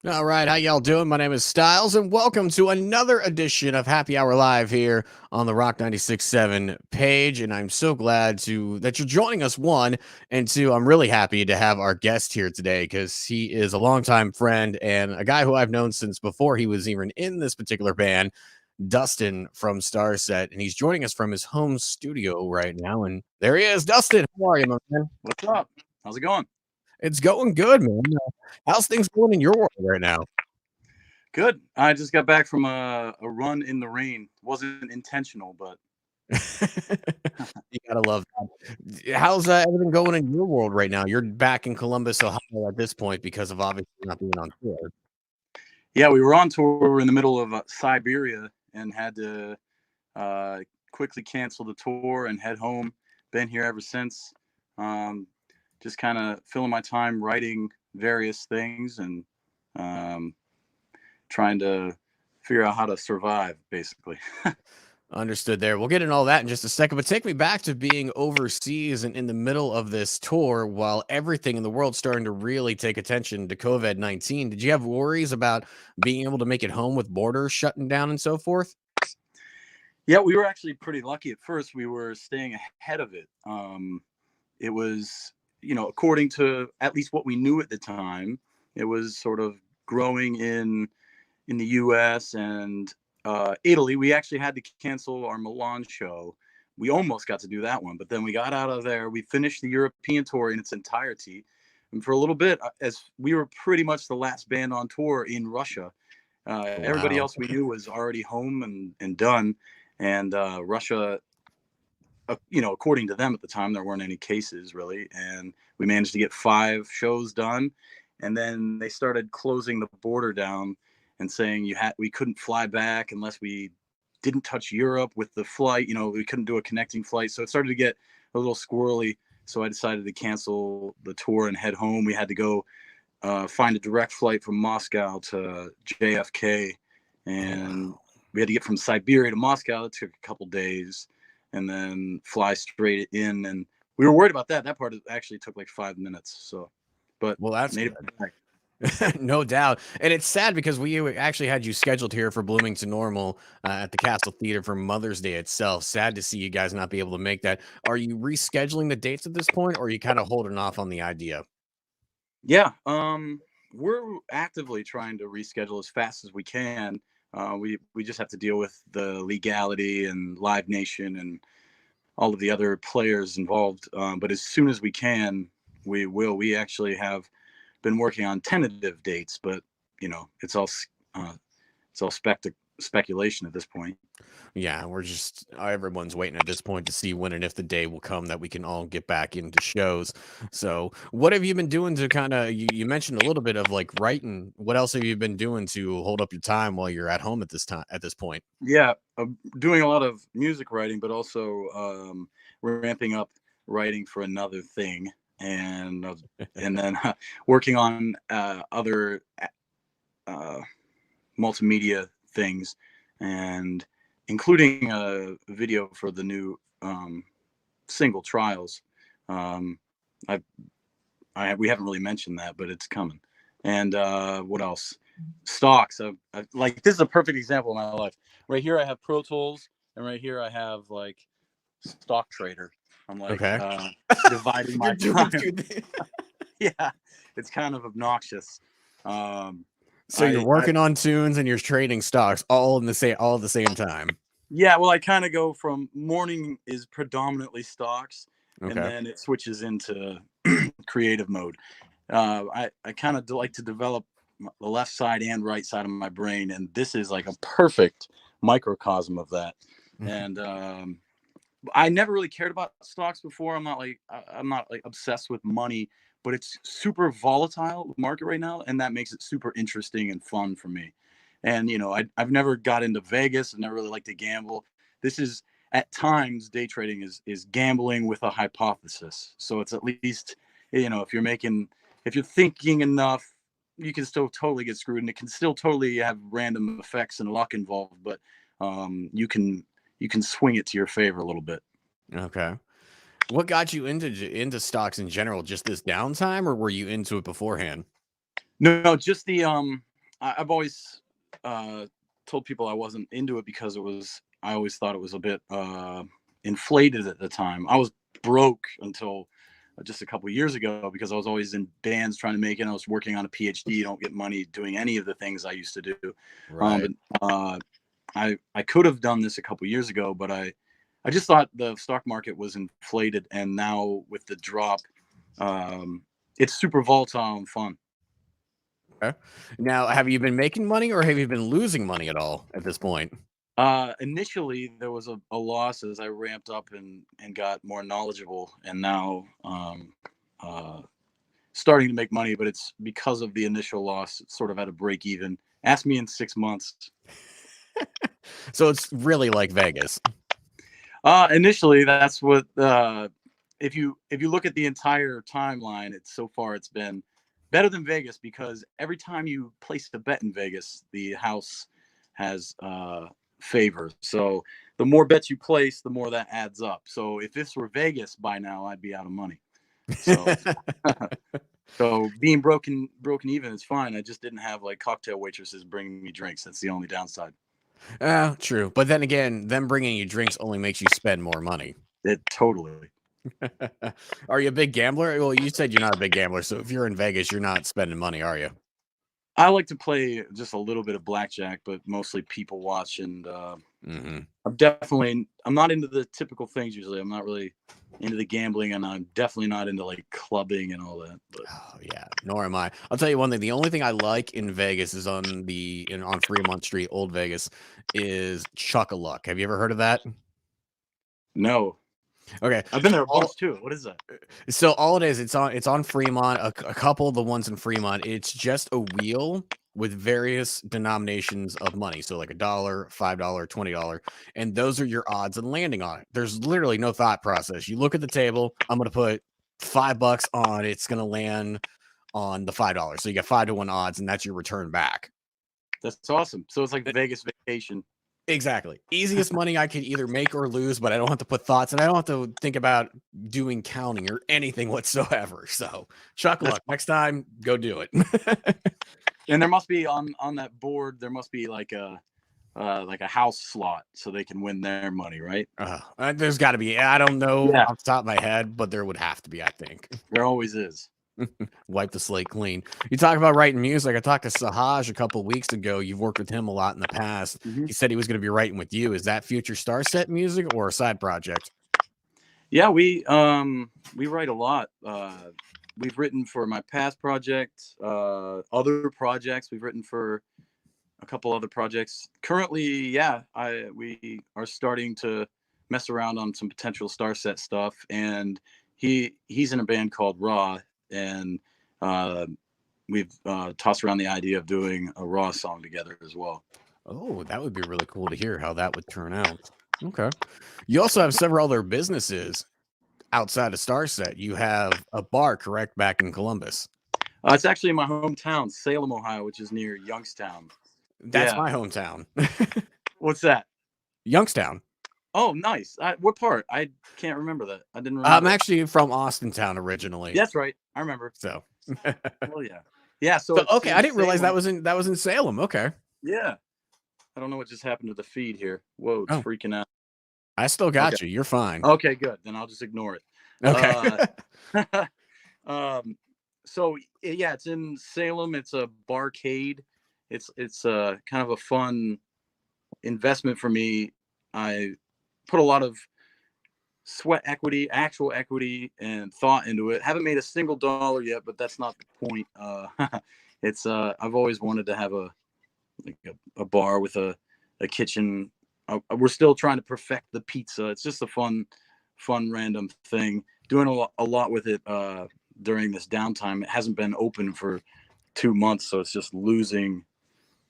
All right, how y'all doing? My name is Styles, and welcome to another edition of Happy Hour Live here on the Rock 96.7 page. And I'm so glad that you're joining us. One and two, I'm really happy to have our guest here today because he is a longtime friend and a guy who I've known since before he was even in this particular band, Dustin from Starset, and he's joining us from his home studio right now. And there he is, Dustin. How are you, my man? What's up? How's it going? It's going good, man. How's things going in your world right now? Good. I just got back from a run in the rain. Wasn't intentional, but You gotta love that. How's everything going in your world right now? You're back in Columbus, Ohio at this point because of obviously not being on tour. yeah, we were on tour. We were in the middle of Siberia and had to uh, quickly cancel the tour and head home. Been here ever since. Um, just kind of filling my time writing various things and um, trying to figure out how to survive, basically. Understood there. We'll get into all that in just a second, but take me back to being overseas and in the middle of this tour while everything in the world's starting to really take attention to COVID-19. Did you have worries about being able to make it home with borders shutting down and so forth? Yeah, we were actually pretty lucky at first. We were staying ahead of it. It was, according to at least what we knew at the time, it was sort of growing in the U.S. and Italy. We actually had to cancel our Milan show. We almost got to do that one, but then we got out of there. We finished the European tour in its entirety, and for a little bit, as we were pretty much the last band on tour in Russia. Everybody Wow. else we knew was already home and done, and Russia, according to them at the time, there weren't any cases really, and we managed to get 5 shows done, and then they started closing the border down and saying we couldn't fly back unless we didn't touch Europe with the flight. We couldn't do a connecting flight, so it started to get a little squirrely. So I decided to cancel the tour and head home. We had to go find a direct flight from Moscow to JFK, Oh, and wow. we had to get from Siberia to Moscow. It took a couple days, and then fly straight in. And we were worried about that. That part actually took like 5 minutes. So, but Well, that's made it good. back. No doubt. And it's sad because we actually had you scheduled here for Bloomington Normal at the Castle Theater for Mother's Day itself. Sad to see you guys not be able to make that. Are you rescheduling the dates at this point, or are you kind of holding off on the idea? Yeah, we're actively trying to reschedule as fast as we can. We just have to deal with the legality and Live Nation and all of the other players involved. But as soon as we can, we will. We actually have been working on tentative dates, but uh, it's all speculation at this point. Yeah, we're just everyone's waiting at this point to see when and if the day will come that we can all get back into shows. So, what have you been doing to kind of you mentioned a little bit of like writing. What else have you been doing to hold up your time while you're at home at this point? Yeah, doing a lot of music writing, but also ramping up writing for another thing, and and then working on other uh, multimedia things, and including a video for the new single Trials. Um, I, we haven't really mentioned that, but it's coming. And what else? Stocks. Like this is a perfect example of my life. Right here, I have Pro Tools, and right here, I have like Stock Trader. I'm like Okay, dividing you're my doing time. two things. Yeah, it's kind of obnoxious. Um, So you're I working on tunes and you're trading stocks all at the same time. Yeah, well, I kind of go from morning is predominantly stocks, and Okay. then it switches into creative mode. I kind of like to develop the left side and right side of my brain, and this is like a perfect microcosm of that. And I never really cared about stocks before. I'm not like obsessed with money, but it's super volatile market right now, and that makes it super interesting and fun for me. And I've never got into Vegas. I've never really liked to gamble. This is at times day trading is gambling with a hypothesis. So it's at least if you're thinking enough, you can still totally get screwed, and it can still totally have random effects and luck involved. But you can swing it to your favor a little bit. Okay. What got you into stocks in general? Just this downtime, or were you into it beforehand? No, just I've always told people I wasn't into it because I always thought it was a bit inflated at the time. I was broke until just a couple of years ago because I was always in bands trying to make it. I was working on a PhD, don't get money doing any of the things I used to do. Right. But I could have done this a couple of years ago, but I just thought the stock market was inflated, and now with the drop, it's super volatile and fun. Okay. Now, have you been making money or have you been losing money at all at this point? Initially, there was a loss as I ramped up and got more knowledgeable, and now uh, starting to make money. But it's because of the initial loss, it's sort of at a break even. Ask me in 6 months. So it's really like Vegas. Initially, that's what. If you look at the entire timeline, it's been better than Vegas because every time you place a bet in Vegas, the house has favor. So the more bets you place, the more that adds up. So if this were Vegas by now, I'd be out of money. So so being broken even is fine. I just didn't have like cocktail waitresses bringing me drinks. That's the only downside. True. But then again, them bringing you drinks only makes you spend more money. It totally. Are you a big gambler? Well, you said you're not a big gambler, so if you're in Vegas, you're not spending money, are you? I like to play just a little bit of blackjack, but mostly people watch. And Hmm. I'm not into the typical things usually. I'm not really into the gambling, and I'm definitely not into like clubbing and all that. But Oh yeah, nor am I. I'll tell you one thing. The only thing I like in Vegas is on Fremont Street, Old Vegas, is Chuck-a-Luck. Have you ever heard of that? no, Okay, I've been so there a bunch too. What is that? all it is, it's on Fremont. A couple of the ones in Fremont, it's just a wheel with various denominations of money. So like $1, $5, $20, and those are your odds on landing on it. There's literally no thought process. You look at the table. I'm gonna put $5 on. It's gonna land on the $5. So you get 5 to 1 odds, and that's your return back. That's awesome. So it's like E- Vegas vacation. Exactly. Easiest money I could either make or lose, but I don't have to put thoughts and I don't have to think about doing counting or anything whatsoever. So, chuck That's luck. Next time, go do it. and there must be on that board. There must be like a house slot so they can win their money, right? There's got to be. I don't know Yeah, off the top of my head, but there would have to be, I think. there always is. Wipe the slate clean. You talk about writing music. I talked to Sahaj a couple weeks ago. You've worked with him a lot in the past. Hmm. He said he was going to be writing with you. Is that future Starset music or a side project? Yeah, we write a lot. We've written for my past project, other projects. We've written for a couple other projects. Currently, yeah, we are starting to mess around on some potential Starset stuff, and he's in a band called Raw, and uh, we've tossed around the idea of doing a Raw song together as well. Oh, that would be really cool to hear how that would turn out. Okay. You also have several other businesses outside of Starset. You have a bar, correct, back in Columbus. It's actually in my hometown, Salem, Ohio, which is near Youngstown. That's Yeah, my hometown. what's that? Youngstown. Oh, nice. What part? I can't remember that. I didn't I'm remember. actually from Austintown originally. That's right. I remember. So Oh yeah. Yeah. So So it's okay, I in didn't realize Salem. that was in Salem. Okay. Yeah. I don't know what just happened to the feed here. Whoa, it's Oh, freaking out. I still Okay. got you. You're fine. Okay, good. Then I'll just ignore it. Okay. Uh, um, so yeah, it's in Salem. It's a barcade. It's kind of a fun investment for me. I put a lot of sweat equity, actual equity, and thought into it. Haven't made a single dollar yet, but that's not the point. It's I've always wanted to have a bar with a kitchen. We're still trying to perfect the pizza. It's just a fun random thing. Doing a lot with it during this downtime. It hasn't been open for 2 months, so it's just losing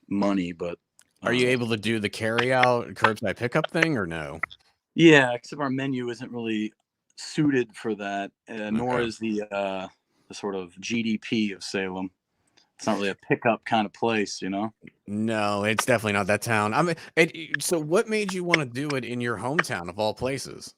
money. But Are you uh, able to do the carry out curbside pickup thing or no? yeah, except our menu isn't really suited for that, nor Okay. is the sort of GDP of Salem. It's not really a pickup kind of place, you know. No, it's definitely not that town. I mean, so what made you want to do it in your hometown of all places?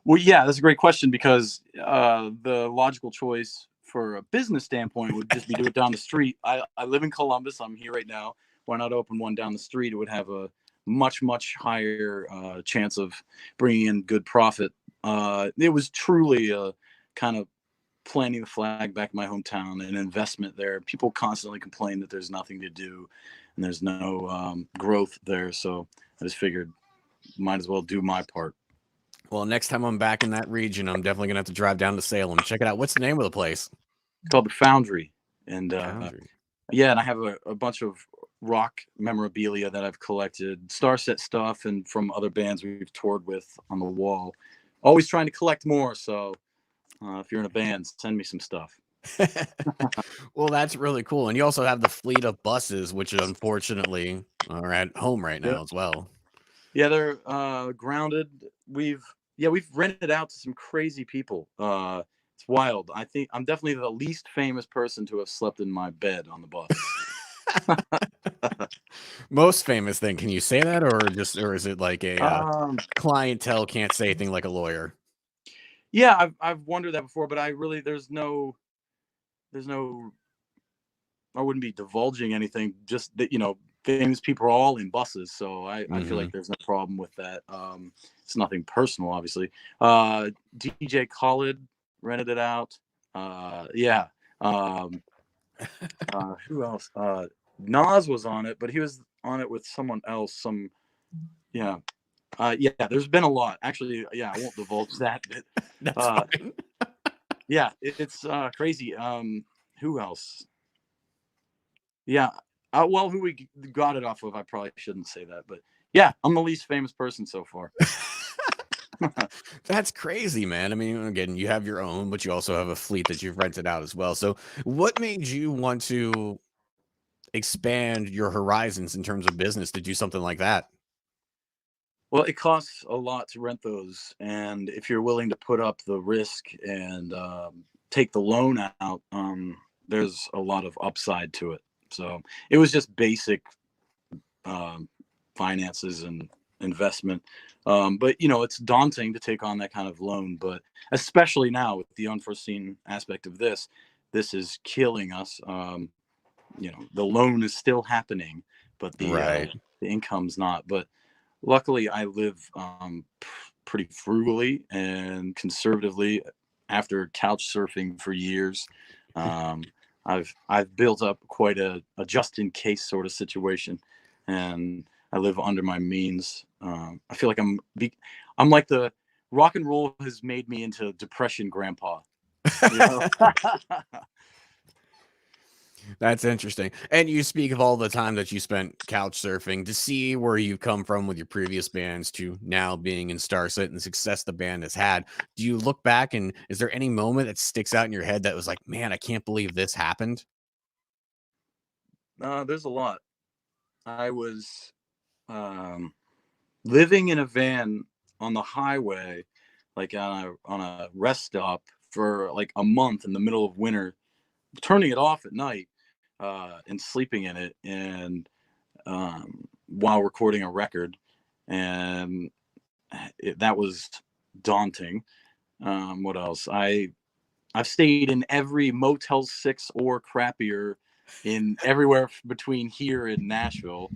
Well, yeah, that's a great question because the logical choice for a business standpoint would just be do it down the street. I live in Columbus. I'm here right now. Why not open one down the street? It would have a much higher chance of bringing in good profit. It was truly a kind of planting the flag back in my hometown, an investment there. People constantly complain that there's nothing to do and there's no growth there. So I just figured might as well do my part. Well, next time I'm back in that region, I'm definitely gonna have to drive down to Salem. Check it out. What's the name of the place? It's called the Foundry. And Foundry. yeah, and I have a bunch of rock memorabilia that I've collected, Starset stuff, and from other bands we've toured with on the wall. Always trying to collect more. So if you're in a band, send me some stuff. Well, that's really cool. And you also have the fleet of buses, which unfortunately are at home right Yeah, now as well. yeah, they're grounded. We've rented out to some crazy people. It's wild. I think I'm definitely the least famous person to have slept in my bed on the bus. Most famous thing. Can you say that, or is it like a um, clientele can't say anything like a lawyer? yeah, I've wondered that before, but I really there's no I wouldn't be divulging anything. Just that famous people are all in buses, so I feel Hmm. like there's no problem with that. It's nothing personal, obviously. DJ Khaled rented it out. Yeah. Um, who else? Nas was on it, but he was on it with someone else. Yeah. Yeah. There's been a lot, actually. Yeah, I won't divulge that. But, That's uh, fine. yeah, it's crazy. Who else? Yeah. Well, who we got it off of, I probably shouldn't say that, but yeah, I'm the least famous person so far. That's crazy, man. I mean, again, you have your own, but you also have a fleet that you've rented out as well. So, what made you want to expand your horizons in terms of business to do something like that? Well, it costs a lot to rent those, and if you're willing to put up the risk and take the loan out, there's a lot of upside to it. So it was just basic um, finances and investment. But it's daunting to take on that kind of loan. But especially now with the unforeseen aspect of this is killing us. The loan is still happening, but Right. the income's not. But luckily, I live pretty frugally and conservatively. After couch surfing for years, um, I've built up quite a just in case sort of situation, and I live under my means. I feel like I'm like the rock and roll has made me into depression grandpa. You know? That's interesting. And you speak of all the time that you spent couch surfing to see where you've come from with your previous bands to now being in Starset and the success the band has had. Do you look back and is there any moment that sticks out in your head that was like, man, I can't believe this happened? There's a lot. I was um, living in a van on the highway, like on a rest stop for like a month in the middle of winter, turning it off at night and sleeping in it, and while recording a record, and that was daunting. What else? I've stayed in every Motel 6 or crappier in everywhere between here and Nashville,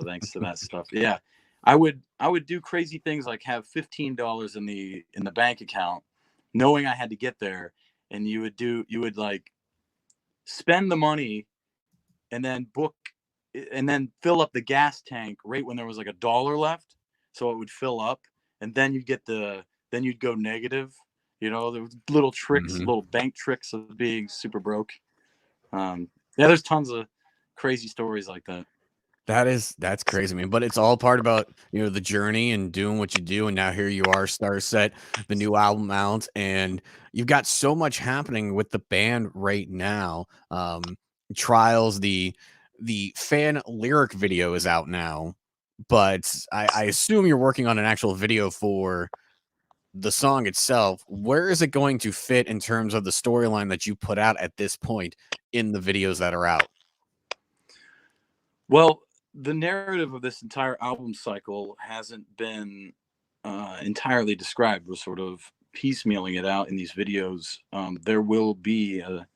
thanks to that stuff. Yeah, I would do crazy things like have $15 in the bank account, knowing I had to get there, and you would like spend the money and then book and then fill up the gas tank right when there was like $1 left, so it would fill up, and then you'd go negative. There was little tricks, Mhm. little bank tricks of being super broke. Yeah, there's tons of crazy stories like that. That's crazy, man. But it's all part about, the journey and doing what you do. And now here you are, Star Set, the new album out, and you've got so much happening with the band right now. Trials, the fan lyric video is out now, but I assume you're working on an actual video for the song itself. Where is it going to fit in terms of the storyline that you put out at this point in the videos that are out? Well, the narrative of this entire album cycle hasn't been entirely described. We're sort of piecemealing it out in these videos, there will be a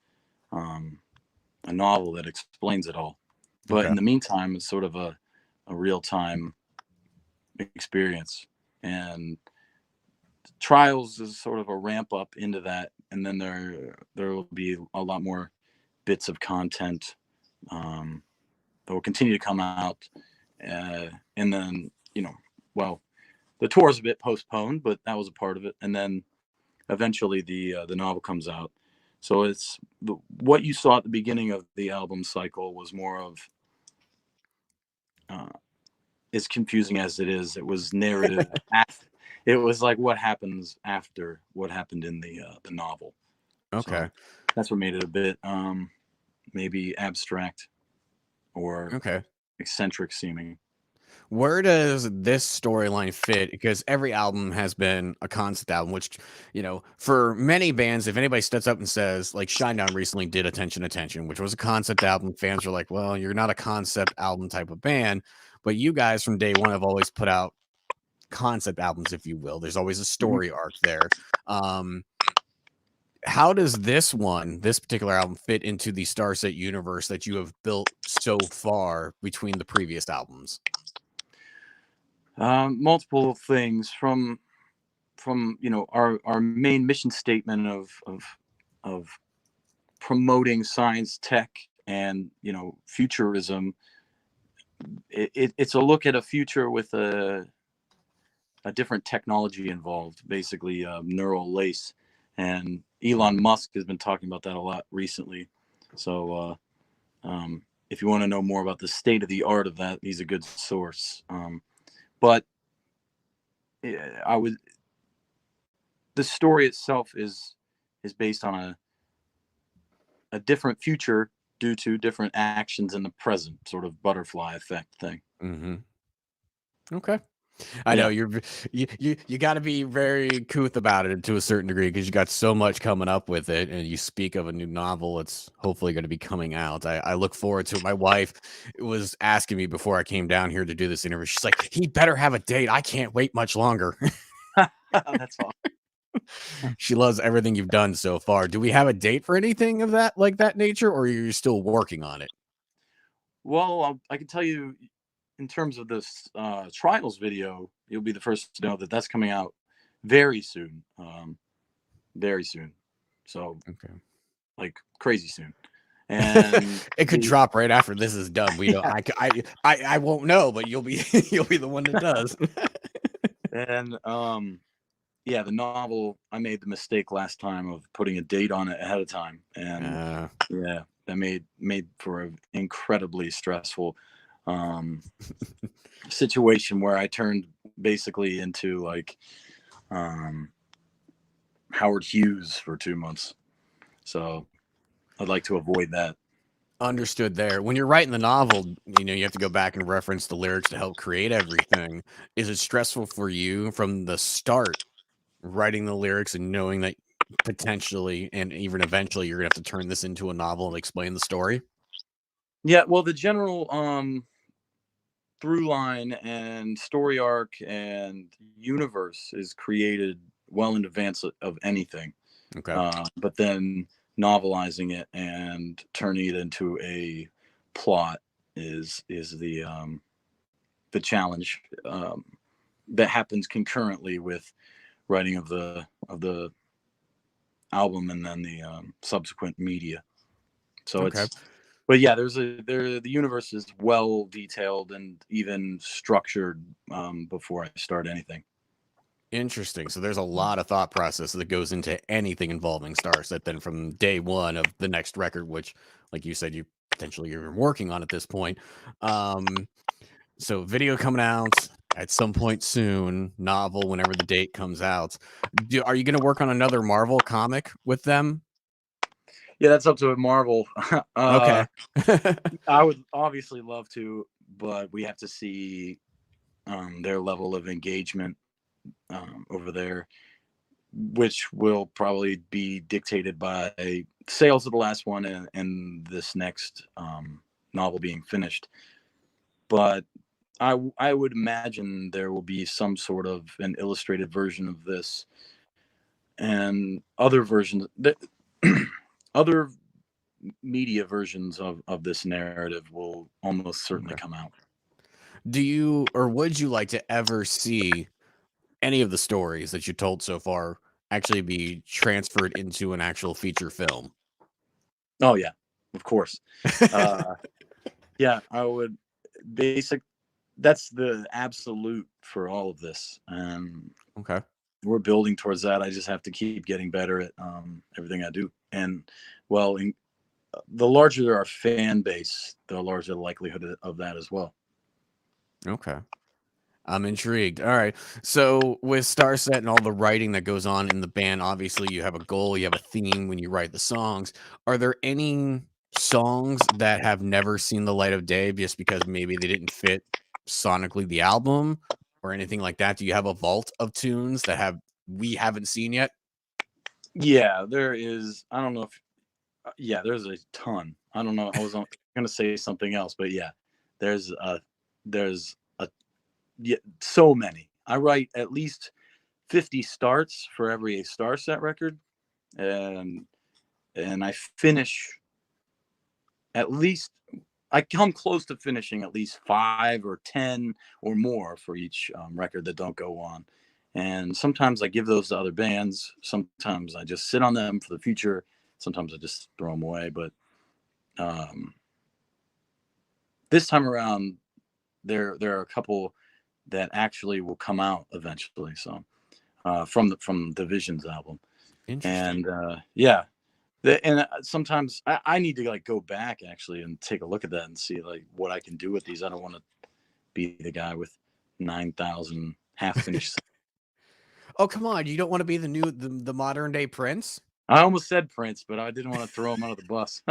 novel that explains it all. But Okay. in the meantime, it's sort of a real time experience. And Trials is sort of a ramp up into that, and then there will be a lot more bits of content um, that will continue to come out, and then well, the tour is a bit postponed, but that was a part of it, and then eventually the novel comes out. So what you saw at the beginning of the album cycle was more of uh, as confusing as it is. It was narrative. It was like what happens after what happened in the novel. So Okay. that's what made it a bit maybe abstract or Okay. eccentric seeming. Where does this storyline fit? Because every album has been a concept album, which, for many bands, if anybody steps up and says, like Shinedown recently did Attention, Attention, which was a concept album, fans are like, well, you're not a concept album type of band. But you guys from day one have always put out concept albums, if you will. There's always a Mhm. story arc there. Um, how does this particular album, fit into the Starset universe that you have built so far between the previous albums? Multiple things from our main mission statement of promoting science, tech, and futurism. It's a look at a future with a different technology involved, basically neural lace. And Elon Musk has been talking about that a lot recently. So if you want to know more about the state of the art of that, he's a good source. But I would the story itself is based on a different future due to different actions in the present, sort of butterfly effect thing. Hmm. Okay. I know Yeah. you got to be very couth about it to a certain degree because you got so much coming up with it, and you speak of a new novel. It's hopefully going to be coming out. I look forward to it. My wife was asking me before I came down here to do this interview. She's like, "He better have a date. I can't wait much longer." That's all. She loves everything you've done so far. Do we have a date for anything of that nature, or are you still working on it? Well, I can tell you in terms of this trials video, you'll be the first to know that that's coming out very soon. Very soon. So Okay. like crazy soon. And It could the drop right after this is done. We don't. yeah, I won't know, but you'll be you'll be the one that does. and yeah, the novel, I made the mistake last time of putting a date on it ahead of time, and Uh, yeah, that made for an incredibly stressful um situation where I turned basically into like um Howard Hughes for 2 months. So I'd like to avoid that. Understood there. When you're writing the novel, you have to go back and reference the lyrics to help create everything. Is it stressful for you from the start, writing the lyrics and knowing that potentially and even eventually you're gonna have to turn this into a novel and explain the story? Yeah, well, the general through line and story arc and universe is created well in advance of anything. Okay. But then novelizing it and turning it into a plot is the challenge that happens concurrently with writing of the album and then the subsequent media. So Okay. it's but yeah, the universe is well detailed and even structured before I start anything. Interesting. So there's a lot of thought process that goes into anything involving Starset then from day one of the next record, which, like you said, you're working on at this point. Um, so video coming out at some point soon, novel whenever the date comes out. Are you going to work on another Marvel comic with them? Yeah, that's up to Marvel. uh, Okay. I would obviously love to, but we have to see their level of engagement over there, which will probably be dictated by sales of the last one and this next novel being finished. But I would imagine there will be some sort of an illustrated version of this and other versions that other media versions of this narrative will almost certainly Okay. come out. Do you or would you like to ever see any of the stories that you told so far actually be transferred into an actual feature film? Oh yeah, of course. Uh, yeah, I would. Basic. That's the absolute for all of this, and Okay. we're building towards that. I just have to keep getting better at everything I do. And well, the larger our fan base, the larger the likelihood of that as well. Okay. I'm intrigued. All right. So with Starset and all the writing that goes on in the band, obviously you have a goal, you have a theme when you write the songs. Are there any songs that have never seen the light of day just because maybe they didn't fit sonically the album or anything like that? Do you have a vault of tunes that have we haven't seen yet? Yeah, there is. I don't know if. Yeah, there's a ton. I don't know. I was going to say something else, but yeah, there's a yeah, so many. I write at least 50 starts for every Starset record, and I finish at least I come close to finishing at least 5 or 10 or more for each record that don't go on. And sometimes I give those to other bands. Sometimes I just sit on them for the future. Sometimes I just throw them away. But um, this time around, there are a couple that actually will come out eventually. So from the Visions album, Interesting. and yeah, and sometimes I need to like go back actually and take a look at that and see like what I can do with these. I don't want to be the guy with 9,000 half finished. Oh, come on. You don't want to be the modern day Prince? I almost said Prince, but I didn't want to throw him under the bus.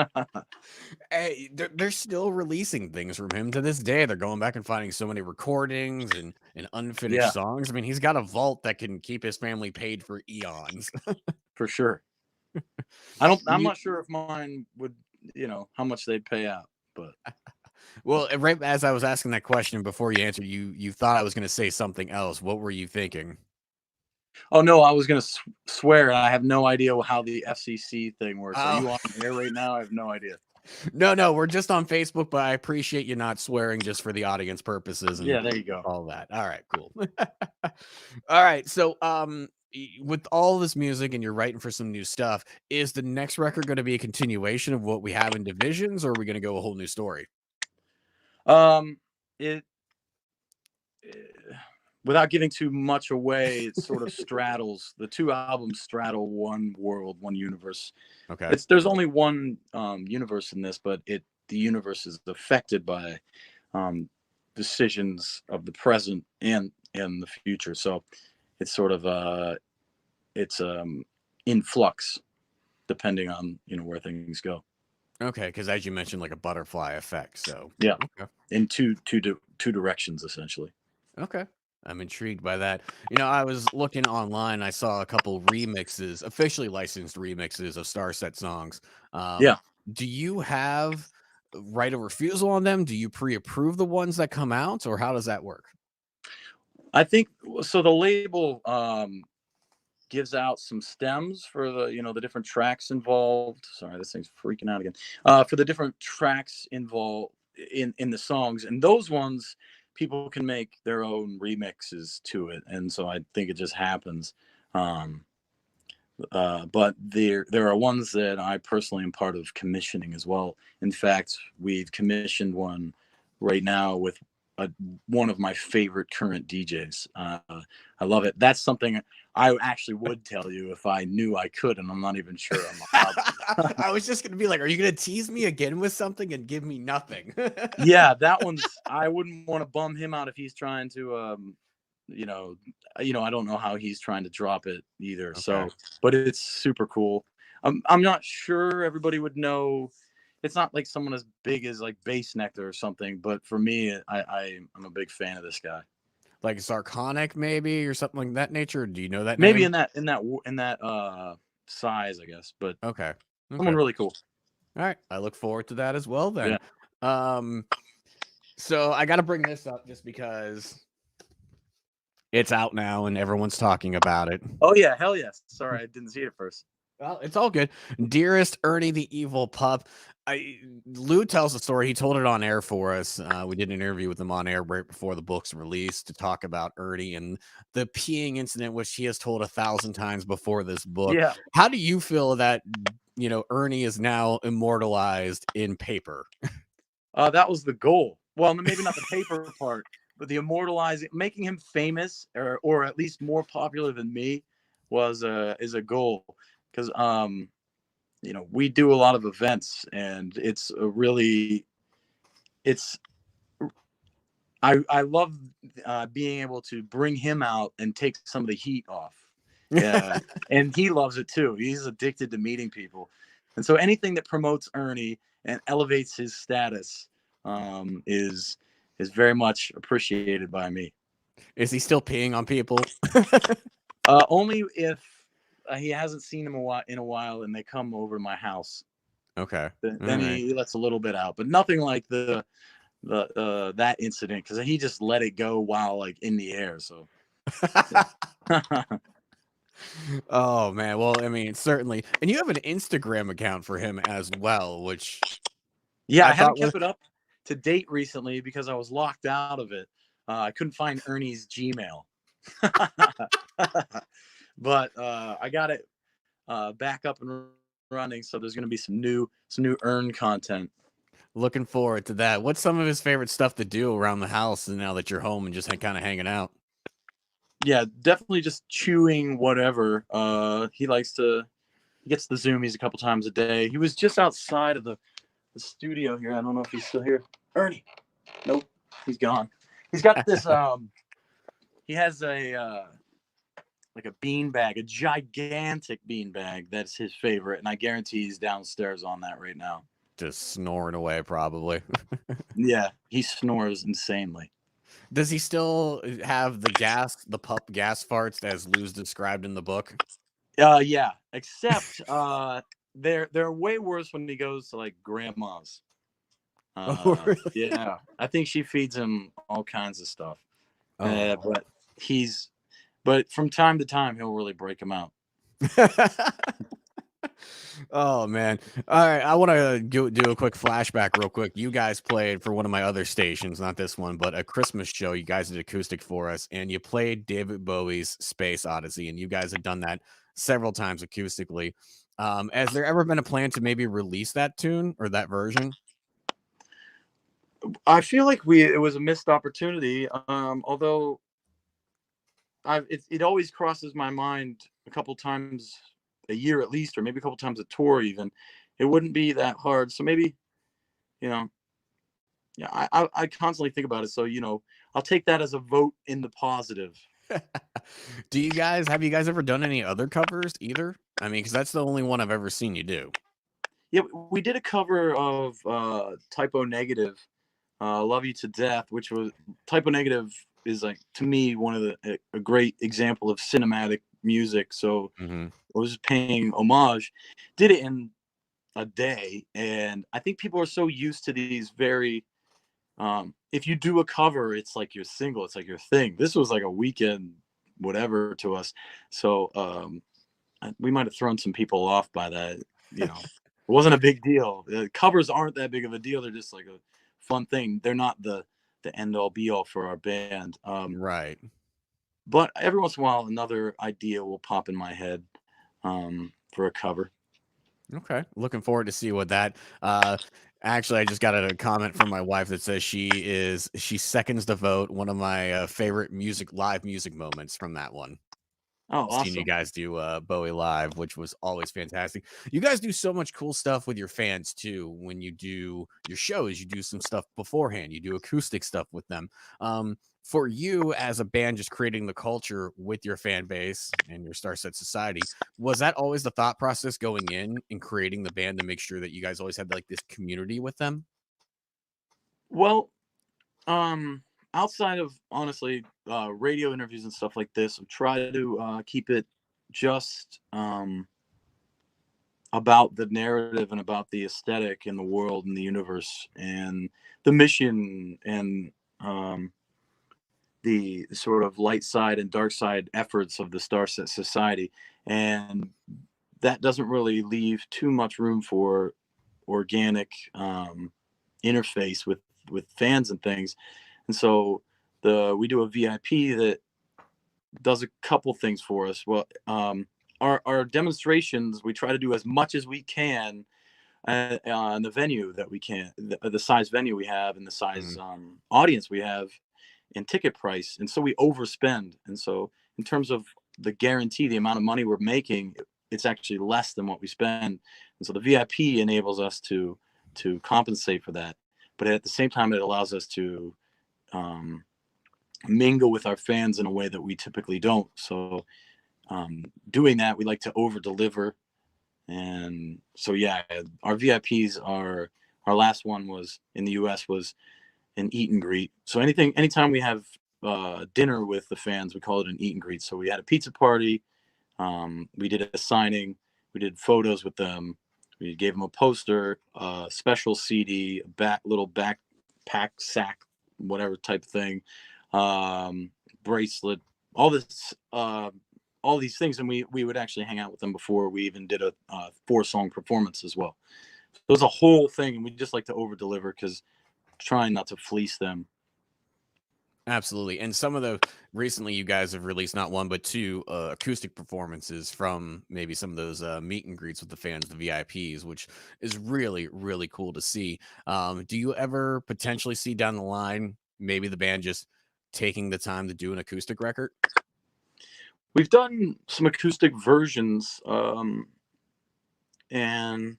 Hey, they're still releasing things from him to this day. They're going back and finding so many recordings and unfinished Yeah, songs. I mean, he's got a vault that can keep his family paid for eons. for sure. I don't. I'm You not sure if mine would, how much they'd pay out. But well, right as I was asking that question before you answered, you thought I was going to say something else. What were you thinking? oh no, I was gonna swear. I have no idea how the FCC thing works. Are Oh, you on air right now? I have no idea. no, we're just on Facebook, but I appreciate you not swearing just for the audience purposes and Yeah, there you go. all that. All right, cool. All right, so with all this music and you're writing for some new stuff, is the next record going to be a continuation of what we have in Divisions, or are we going to go a whole new story? Um, it eh, without giving too much away, it sort of straddles the two albums straddle one world, one universe. Okay, There's only one universe in this, but the universe is affected by um, decisions of the present and the future. So it's sort of it's in flux depending on where things go. okay, because as you mentioned, like a butterfly effect. So Yeah, okay. in two directions essentially. Okay. I'm intrigued by that. I was looking online. I saw a couple remixes, officially licensed remixes of Starset songs. Um, Yeah, do you have right of refusal on them? Do you pre-approve the ones that come out, or how does that work? I think so. The label gives out some stems for the different tracks involved. Sorry, this thing's freaking out again. For the different tracks involved in the songs, and those ones people can make their own remixes to it, and so I think it just happens. Um, but there are ones that I personally am part of commissioning as well. In fact, we've commissioned one right now with one of my favorite current DJs. I love it. That's something I actually would tell you if I knew I could, and I'm not even sure I'm allowed to. I was just gonna be like, "Are you gonna tease me again with something and give me nothing?" Yeah, that one's. I wouldn't want to bum him out if he's trying to you know I don't know how he's trying to drop it either. Okay. So but it's super cool. I'm not sure everybody would know. It's not like someone as big as like Bass Nectar or something, but for me I'm a big fan of this guy. Like Zarconic, maybe, or something like that nature. Do you know that Maybe name? in that size, I guess, but Okay. someone Okay. really cool. All right. I look forward to that as well Yeah. then. Um, so I got to bring this up just because It's out now, and everyone's talking about it. Oh yeah, hell yes. Sorry, I didn't see it at first. Well, it's all good. Dearest Ernie the evil pup. Lou tells the story. He told it on air for us. We did an interview with him on air right before the book's released to talk about Ernie and the peeing incident, which he has told 1,000 times before this book. Yeah. How do you feel that Ernie is now immortalized in paper? That was the goal. Well, maybe not the paper part, but the immortalizing, making him famous or at least more popular than me was is a goal because we do a lot of events and it's a really it's I love being able to bring him out and take some of the heat off. Yeah, and he loves it too. He's addicted to meeting people, and so anything that promotes Ernie and elevates his status is very much appreciated by me. Is he still peeing on people? Only if he hasn't seen him in a while and they come over to my house. Okay. Then he lets a little bit out, but nothing like the that incident because he just let it go while like in the air. So yeah. Oh man, well, I mean, certainly, and you have an Instagram account for him as well, which Yeah, I I haven't thought was kept it up to date recently because I was locked out of it. I couldn't find Ernie's Gmail, but I got it back up and running. So there's going to be some new Earn content. looking forward to that. What's some of his favorite stuff to do around the house now that you're home and just kind of hanging out? Yeah, definitely just chewing whatever. He gets the zoomies a couple times a day. He was just outside of the studio here. I don't know if he's still here. Ernie. Nope, he's gone. He's got this. He has a like a bean bag, a gigantic bean bag. That's his favorite, and I guarantee he's downstairs on that right now. Just snoring away, probably. Yeah, he snores insanely. Does he still have the pup gas farts as Lou's described in the book? Yeah. Except they're way worse when he goes to like grandma's. Oh, really? Yeah, I think she feeds him all kinds of stuff. Oh. But he's but from time to time he'll really break him out. Oh man. All right, I want to do a quick flashback real quick. You guys played for one of my other stations, not this one, but a Christmas show. You guys did acoustic for us and you played David Bowie's Space Odyssey, and you guys have done that several times acoustically. Has there ever been a plan to maybe release that tune or that version? I feel like it was a missed opportunity. Although it always crosses my mind a couple times a year at least, or maybe a couple times a tour even. It wouldn't be that hard. So maybe, you know, yeah, I constantly think about it. So, I'll take that as a vote in the positive. Have you guys ever done any other covers either? I mean, because that's the only one I've ever seen you do. Yeah, we did a cover of Typo Negative, Love You to Death, which was Typo Negative is like to me one of a great example of cinematic music. So Hmm. I was just paying homage. Did it in a day, and I think people are so used to these very if you do a cover, it's like your single, it's like your thing. This was like a weekend whatever to us. So we might have thrown some people off by that. It wasn't a big deal. Covers aren't that big of a deal. They're just like a fun thing. They're not the end all be all for our band. Right. But every once in a while, another idea will pop in my head for a cover. Okay. Looking forward to see what that actually I just got a comment from my wife that says she seconds the vote. One of my favorite live music moments from that one. Oh, Seeing you awesome. guys do Bowie live, which was always fantastic. You guys do so much cool stuff with your fans too. When you do your shows, you do some stuff beforehand. You do acoustic stuff with them. For you as a band, just creating the culture with your fan base and your Starset Society, was that always the thought process going in creating the band to make sure that you guys always had like this community with them? Well, outside of honestly radio interviews and stuff like this, I try to keep it just about the narrative and about the aesthetic in the world and the universe and the mission and um, the sort of light side and dark side efforts of the Starset Society, and that doesn't really leave too much room for organic interface with fans and things. And so we do a VIP that does a couple things for us. Well, our demonstrations, we try to do as much as we can on the venue that we can, the size venue we have and the size audience we have in ticket price. And so we overspend. And so in terms of the guarantee, the amount of money we're making, it's actually less than what we spend. And so the VIP enables us to compensate for that. But at the same time, it allows us to mingle with our fans in a way that we typically don't. So doing that, we like to over deliver. And so, yeah, our VIPs are, our last one was in the US was an eat and greet. So anytime we have dinner with the fans, we call it an eat and greet. So we had a pizza party. We did a signing. We did photos with them. We gave them a poster, special CD, little backpack sack, whatever type thing, bracelet, all this, all these things. And we would actually hang out with them before we even did a 4-song performance as well. So it was a whole thing. And we just like to over deliver because trying not to fleece them. Absolutely. And some of the recently you guys have released not one but two acoustic performances from maybe some of those meet and greets with the fans, the VIPs, which is really, really cool to see. Do you ever potentially see down the line maybe the band just taking the time to do an acoustic record? We've done some acoustic versions, and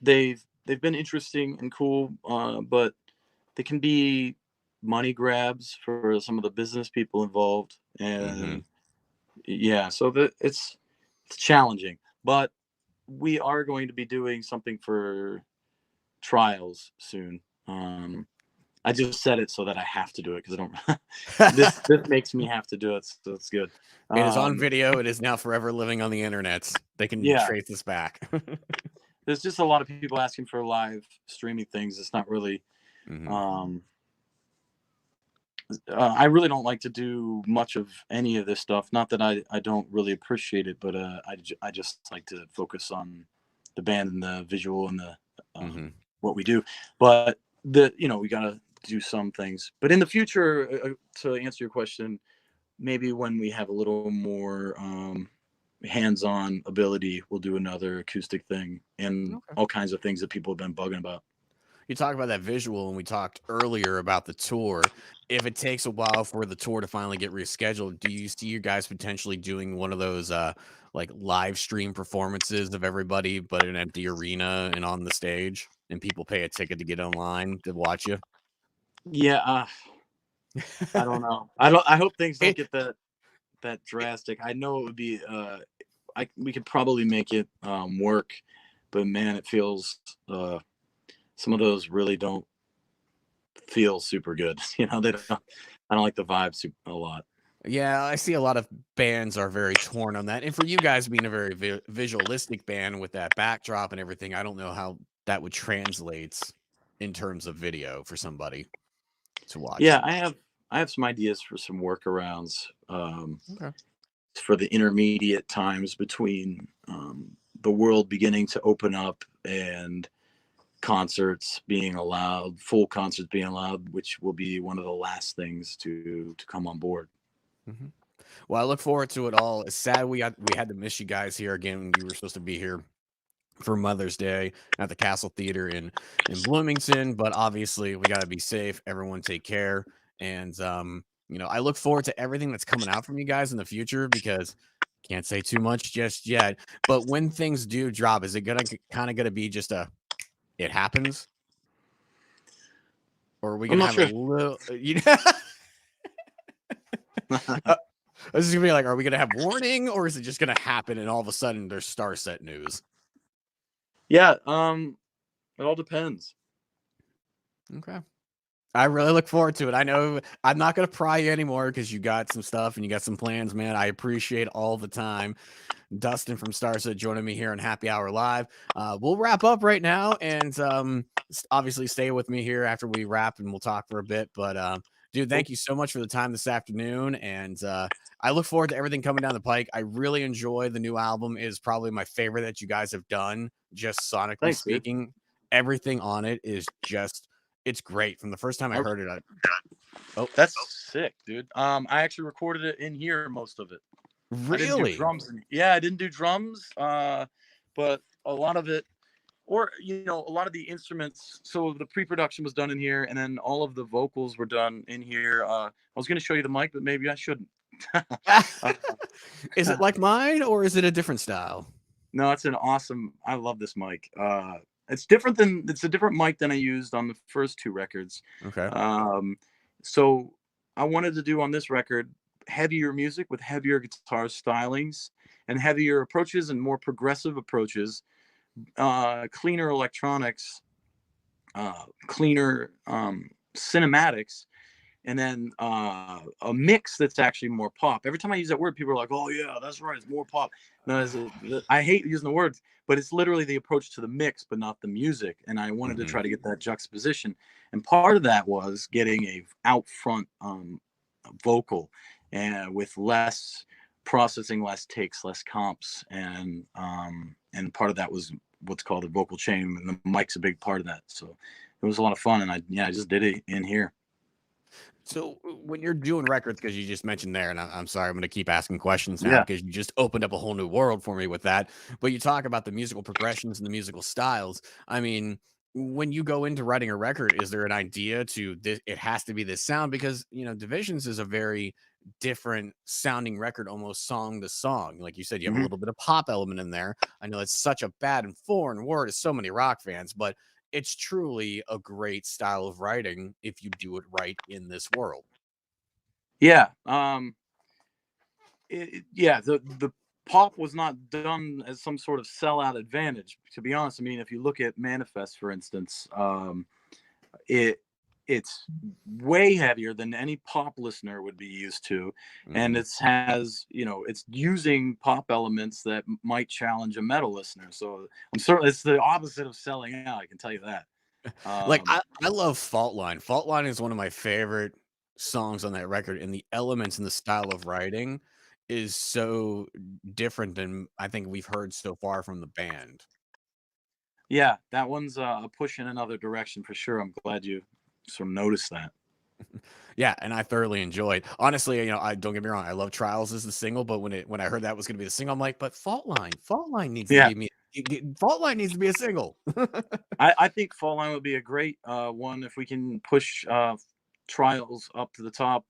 they've been interesting and cool, but they can be money grabs for some of the business people involved, and yeah, so it's challenging. But we are going to be doing something for trials soon. I just said it so that I have to do it because I don't. This makes me have to do it, so it's good. It is on video. It is now forever living on the internet. They can Yeah, trace this back. there's just a lot of people asking for live streaming things. It's not really. I really don't like to do much of any of this stuff. Not that I don't really appreciate it, but I just like to focus on the band and the visual and the what we do. But we gotta do some things. But in the future, to answer your question, maybe when we have a little more hands-on ability, we'll do another acoustic thing and all kinds of things that people have been bugging about. You talk about that visual, and we talked earlier about the tour. If it takes a while for the tour to finally get rescheduled, do you see you guys potentially doing one of those like live stream performances of everybody, but in an empty arena and on the stage, and people pay a ticket to get online to watch you? Yeah, I don't know. I hope things don't It, get that drastic. I know it would be. We could probably make it work, but man, it feels. Some of those really don't feel super good. They don't. I don't like the vibe a lot. yeah, I see a lot of bands are very torn on that. And for you guys being a very visualistic band with that backdrop and everything, I don't know how that would translate in terms of video for somebody to watch. Yeah, I have some ideas for some workarounds Okay. for the intermediate times between the world beginning to open up and concerts being allowed, full concerts being allowed, which will be one of the last things to come on board. Well, I look forward to it all. It's sad we had to miss you guys here again. You were supposed to be here for Mother's Day at the Castle Theater in Bloomington, but obviously we got to be safe. Everyone take care, and I look forward to everything that's coming out from you guys in the future because can't say too much just yet. But when things do drop, is it gonna be just it happens, or are we I'm gonna not have a sure. little? I was just gonna be like, are we gonna have warning, or is it just gonna happen and all of a sudden there's Starset news? Yeah, it all depends. Okay. I really look forward to it. I know I'm not gonna pry you anymore because you got some stuff and you got some plans, man. I appreciate all the time. Dustin from Starset joining me here on Happy Hour Live. We'll wrap up right now, and obviously stay with me here after we wrap, and we'll talk for a bit. But Dude, Cool. thank you so much for the time this afternoon, and I look forward to everything coming down the pike. I really enjoy the new album. It is probably my favorite that you guys have done, just sonically Thanks, dude. speaking. Everything on it is just it's great. From the first time I Okay. heard it, oh, That's sick, dude. I actually recorded it in here, most of it. I didn't do really? drums. Yeah, I didn't do drums. But a lot of it, or a lot of the instruments. So the pre-production was done in here, and then all of the vocals were done in here. I was going to show you the mic, but maybe I shouldn't. uh, Is it like mine or is it a different style? no, it's an awesome. I love this mic. It's a different mic than I used on the first two records. Okay. Um, so I wanted to do on this record heavier music with heavier guitar stylings and heavier approaches and more progressive approaches, cleaner electronics, cleaner cinematics, and then a mix that's actually more pop. Every time I use that word, people are like, "Oh yeah, that's right, it's more pop." No, I hate using the words, but it's literally the approach to the mix, but not the music. And I wanted to Mhm. try to get that juxtaposition. And part of that was getting a out front vocal, and with less processing, less takes, less comps, and part of that was what's called a vocal chain, and the mic's a big part of that. So it was a lot of fun, and I just did it in here. So when you're doing records, because you just mentioned there, and I'm sorry, I'm going to keep asking questions now Yeah. because you just opened up a whole new world for me with that. But you talk about the musical progressions and the musical styles. I mean, when you go into writing a record, is there an idea to this? It has to be this sound because Divisions is a very different sounding record, almost song to song. Like you said, you have a Hmm. little bit of pop element in there. I know it's such a bad and foreign word to so many rock fans, but it's truly a great style of writing if you do it right in this world. Yeah. Yeah. The pop was not done as some sort of sellout advantage. To be honest, I mean, if you look at Manifest, for instance, it it's way heavier than any pop listener would be used to, and Mhm. it's using pop elements that might challenge a metal listener. So I'm certain it's the opposite of selling out. I can tell you that. Like, Um, I love Fault Line. Fault Line is one of my favorite songs on that record, and the elements and the style of writing is so different than I think we've heard so far from the band. yeah, that one's a push in another direction for sure. I'm glad you sort of noticed that. Yeah, and I thoroughly enjoyed. Honestly, I don't get me wrong, I love Trials as the single, but when I heard that was gonna be the single, I'm like, but Fault Line needs to Yeah, give me Fault Line needs to be a single. I think Fall Line would be a great one if we can push Trials up to the top.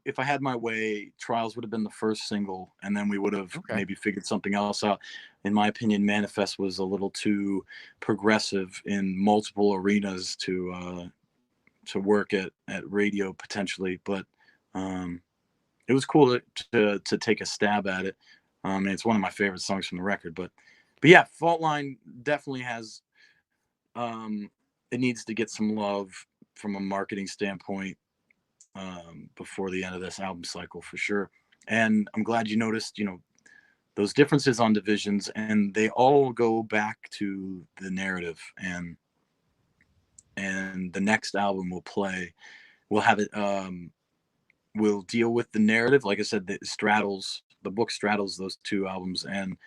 If I had my way, Trials would have been the first single, and then we would have Okay. maybe figured something else out. In my opinion, Manifest was a little too progressive in multiple arenas to work at radio potentially, but um, it was cool to take a stab at it. And it's one of my favorite songs from the record, but yeah, Fault Line definitely has um, it needs to get some love from a marketing standpoint before the end of this album cycle for sure. And I'm glad you noticed, those differences on Divisions, and they all go back to the narrative. And the next album will play, we'll have it, will deal with the narrative. Like I said, the book straddles those two albums, and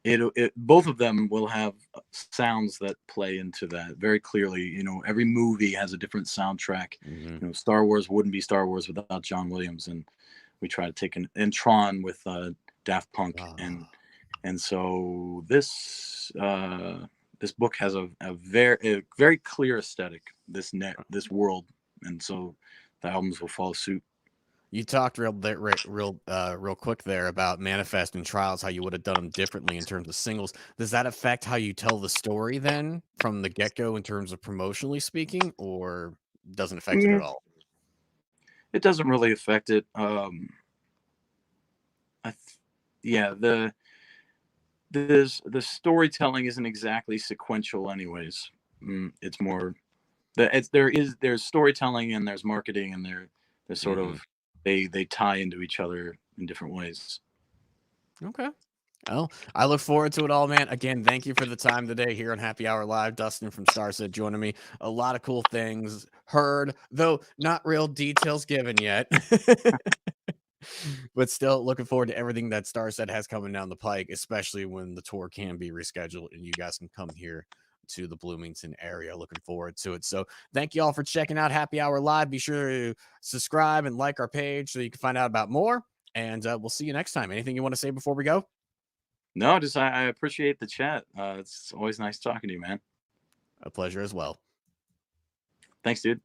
it both of them will have sounds that play into that very clearly. Every movie has a different soundtrack. Mhm. Star Wars wouldn't be Star Wars without John Williams, and we try to take an and Tron with Daft Punk, and Ah. so this book has a very clear aesthetic, this world, and so the albums will follow suit. You talked real quick there about Manifest and Trials, how you would have done them differently in terms of singles. Does that affect how you tell the story then from the get-go in terms of promotionally speaking, or doesn't affect it at Mm, all? it doesn't really affect it. I th- yeah, the storytelling isn't exactly sequential, anyways. It's more there's storytelling and there's marketing, and they're sort Mhm. of they tie into each other in different ways. Okay. Well, I look forward to it all, man. Again, thank you for the time today here on Happy Hour Live. Dustin from Starset joining me. A lot of cool things heard, though not real details given yet. But still looking forward to everything that Starset has coming down the pike, especially when the tour can be rescheduled and you guys can come here to the Bloomington area. Looking forward to it. So thank you all for checking out Happy Hour Live. Be sure to subscribe and like our page so you can find out about more. And we'll see you next time. Anything you want to say before we go? No, just I appreciate the chat. It's always nice talking to you, man. A pleasure as well. Thanks, dude.